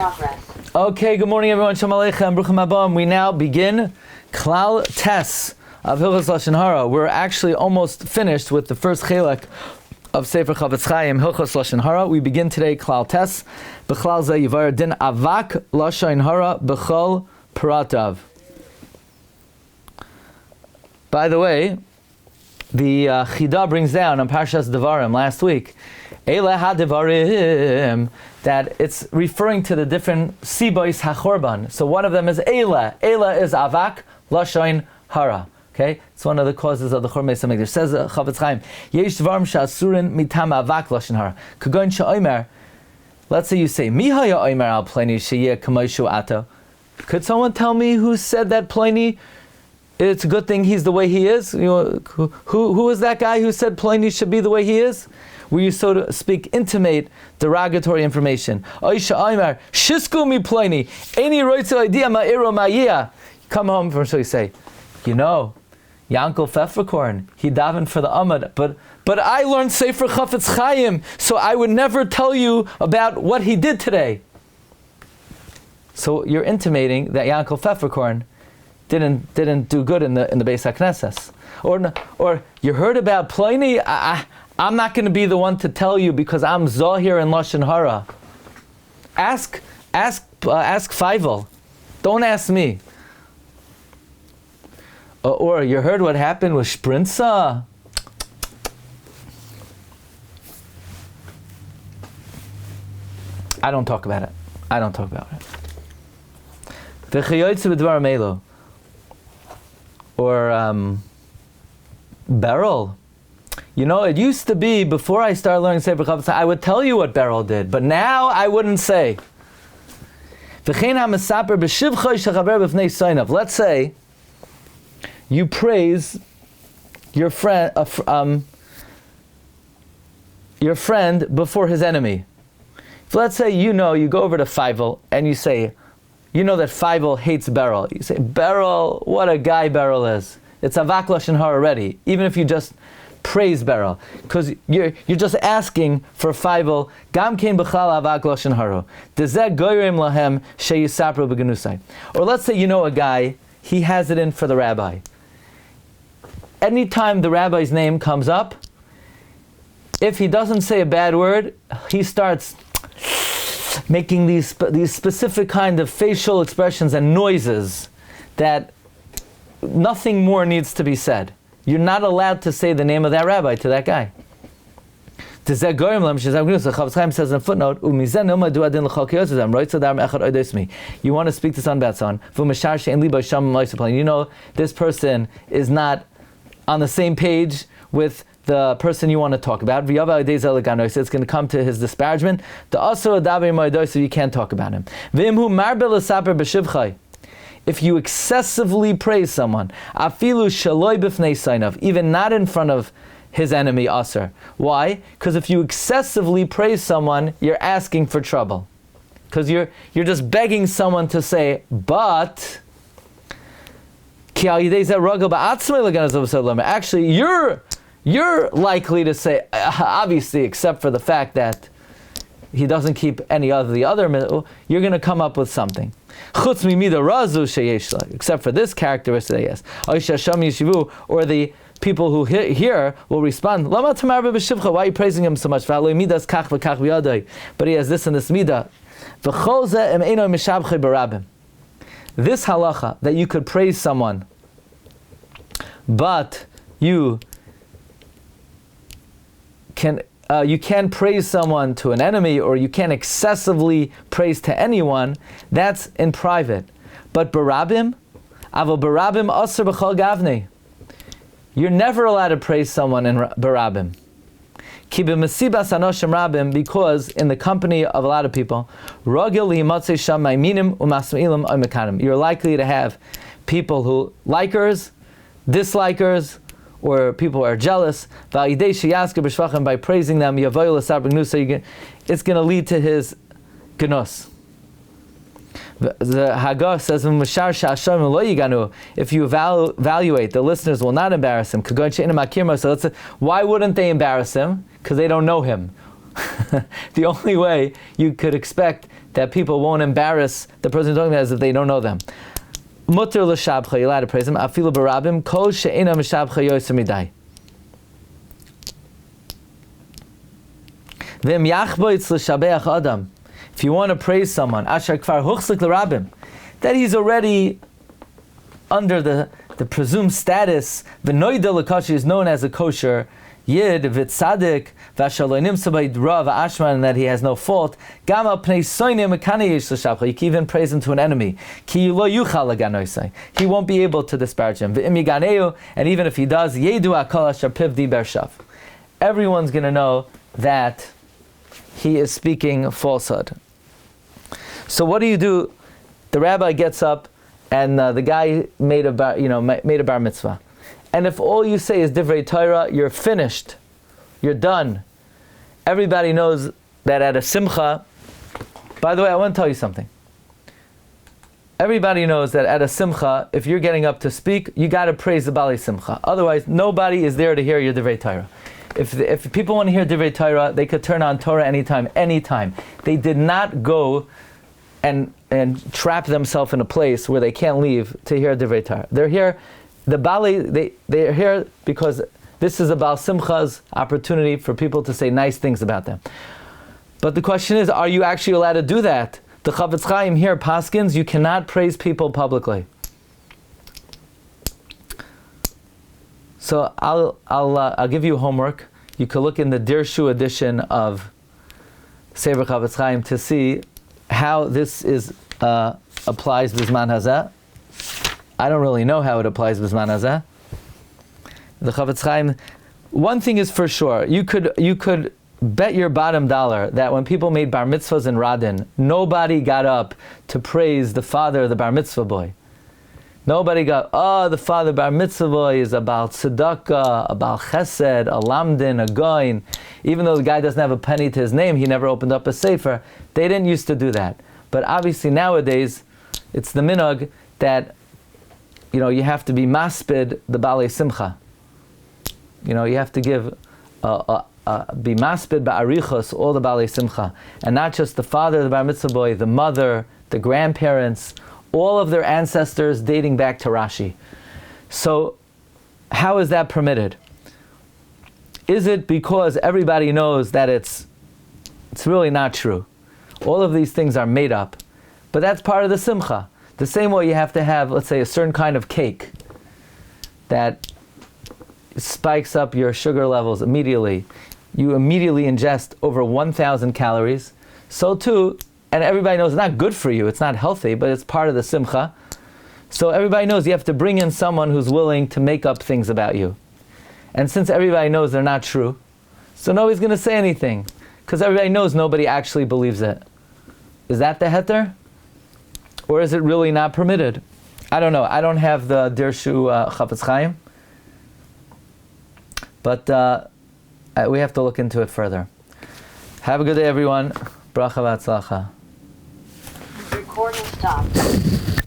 Okay, good morning everyone. Shalom Aleichem, Bruchim Haba. We now begin Klal Tes of Hilchos Lashon Harah. We're actually almost finished with the first chelek of Sefer Chofetz Chaim, Hilchos Lashon Harah. We begin today Klal Tes. B'chlal ze yivar din avak Lashon Harah b'chol paratav. By the way, the Chida brings down on Parshas Devarim last week, Eile ha-devarim, that it's referring to the different sibois ha-chorban. So one of them is Eile. Eile is avak, Lashon Harah. Okay? It's one of the causes of the Chorban Beis HaMikdash. Says Chofetz Chaim, Yesh dvarim she'asurin mitam avak Lashon Harah. Kagon she'omer, let's say you say, Mi haya omer al Pliny sheyeh kamoshu ato. Could someone tell me who said that Pliny, it's a good thing he's the way he is? You know, who is that guy who said Pliny should be the way he is? Where you, so to speak, intimate derogatory information. Oisha Omer, Shisku mi Pliny, Eini roitzu idea ma'iro ma'yia. Come home from so you say, you know, Yankel Pfefferkorn, he davened for the Amud, but I learned Sefer Chofetz Chaim, so I would never tell you about what he did today. So you're intimating that Yankel Pfefferkorn didn't do good in the Beis HaKnesses. Or you heard about Pliny, I'm not going to be the one to tell you because I'm Zahir in Lashon Harah. Ask Feivel. Don't ask me. Or you heard what happened with Sprinza? I don't talk about it. V'chayotze b'dvar melo. Or Beryl. You know, it used to be, before I started learning Sefer Chofetz, I would tell you what Beryl did, but now I wouldn't say. Let's say you praise your friend before his enemy. So let's say you go over to Feivel and you say, you know that Feivel hates Beryl. You say, Beryl, what a guy Beryl is. It's avak Lashon Harah already, even if you just praise Beryl, because you're just asking for Feivel. Gam kein b'chal avak Lashon Harah. Dezeh goyrim lahem sheyisapru b'genusai. Or let's say you know a guy, he has it in for the rabbi. Anytime the rabbi's name comes up, if he doesn't say a bad word, he starts making these specific kind of facial expressions and noises that nothing more needs to be said. You're not allowed to say the name of that rabbi to that guy. Chofetz Chaim says in a footnote, you want to speak to son about son. You know this person is not on the same page with the person you want to talk about. It's going to come to his disparagement. You can't talk about him. If you excessively praise someone, even not in front of his enemy, Aser. Why? Because if you excessively praise someone, you're asking for trouble. Because you're just begging someone to say, but actually you're likely to say, obviously, except for the fact that he doesn't keep any of the other, you're going to come up with something. Except for this characteristic, yes. Or the people who hear will respond, why are you praising him so much? But he has this and this midah. This halacha, that you could praise someone, but you can praise someone to an enemy, or you can't excessively praise to anyone, that's in private. But barabim, aser b'chol gavnei. You're never allowed to praise someone in barabim. Ki b'masibas anoshim rabim, because in the company of a lot of people, ragil lihimatzei sham ma'iminim u'masmi'ilim o'mekanim. You're likely to have people who likers, dislikers, or people who are jealous. By praising them, it's going to lead to his genus. The Hagah says, if you evaluate, the listeners will not embarrass him. So why wouldn't they embarrass him? Because they don't know him. The only way you could expect that people won't embarrass the person talking about as if they don't know them. Mutter l'shabcha, you're allowed to praise him. Afilu barabim, kol she'ena m'shabcha yoser midai. V'im yachboitz l'shabeach adam. If you want to praise someone, ashar kfar huchslik l'rabim, that he's already under the presumed status, v'noida l'kashi is known as a kosher yid, v'tzadik, v'ashaloinim sabay dra v'ashman, and that he has no fault. Gama pnei soinim mekane yesh l'shabcha. You can even praise him to an enemy. Ki lo yuchal l'ganoisai. He won't be able to disparage him. V'im yiganeu, and even if he does, yedu akol asher piv diber shav. Everyone's going to know that he is speaking falsehood. So what do you do? The rabbi gets up, and the guy made a bar mitzvah. And if all you say is divrei Torah, you're finished. You're done. Everybody knows that at a simcha. By the way, I want to tell you something. Everybody knows that at a simcha, if you're getting up to speak, you got to praise the Bali Simcha. Otherwise, nobody is there to hear your divrei Torah. If people want to hear divrei Torah, they could turn on Torah anytime. They did not go and trap themselves in a place where they can't leave to hear divrei Torah. They're here. The Bali, they're here because this is a Baal Simcha's opportunity for people to say nice things about them. But the question is, are you actually allowed to do that? The Chofetz Chaim here, Paskins, you cannot praise people publicly. So I'll give you homework. You can look in the Dirshu edition of Sefer Chofetz Chaim to see how this is applies Bizman Hazeh. I don't really know how it applies Bizman Hazeh. The Chofetz Chaim, one thing is for sure, you could bet your bottom dollar that when people made bar mitzvahs in Radin, nobody got up to praise the father of the bar mitzvah boy. Nobody got, the father bar mitzvah boy is about tzedakah, about chesed, a lamdin, a goin. Even though the guy doesn't have a penny to his name, he never opened up a sefer. They didn't used to do that. But obviously nowadays, it's the minhag that, you have to be maspid the balei simcha. You have to give, be maspid ba'arichos, all the balei simcha. And not just the father of the bar mitzvah boy, the mother, the grandparents, all of their ancestors dating back to Rashi. So, how is that permitted? Is it because everybody knows that it's really not true? All of these things are made up. But that's part of the simcha. The same way you have to have, let's say, a certain kind of cake that spikes up your sugar levels immediately. You immediately ingest over 1,000 calories. So too, and everybody knows it's not good for you, it's not healthy, but it's part of the simcha. So everybody knows you have to bring in someone who's willing to make up things about you. And since everybody knows they're not true, so nobody's going to say anything, because everybody knows nobody actually believes it. Is that the heter? Or is it really not permitted? I don't know. I don't have the Dirshu Chofetz Chaim. But we have to look into it further. Have a good day, everyone. Bracha v'atzlacha. Recording stopped.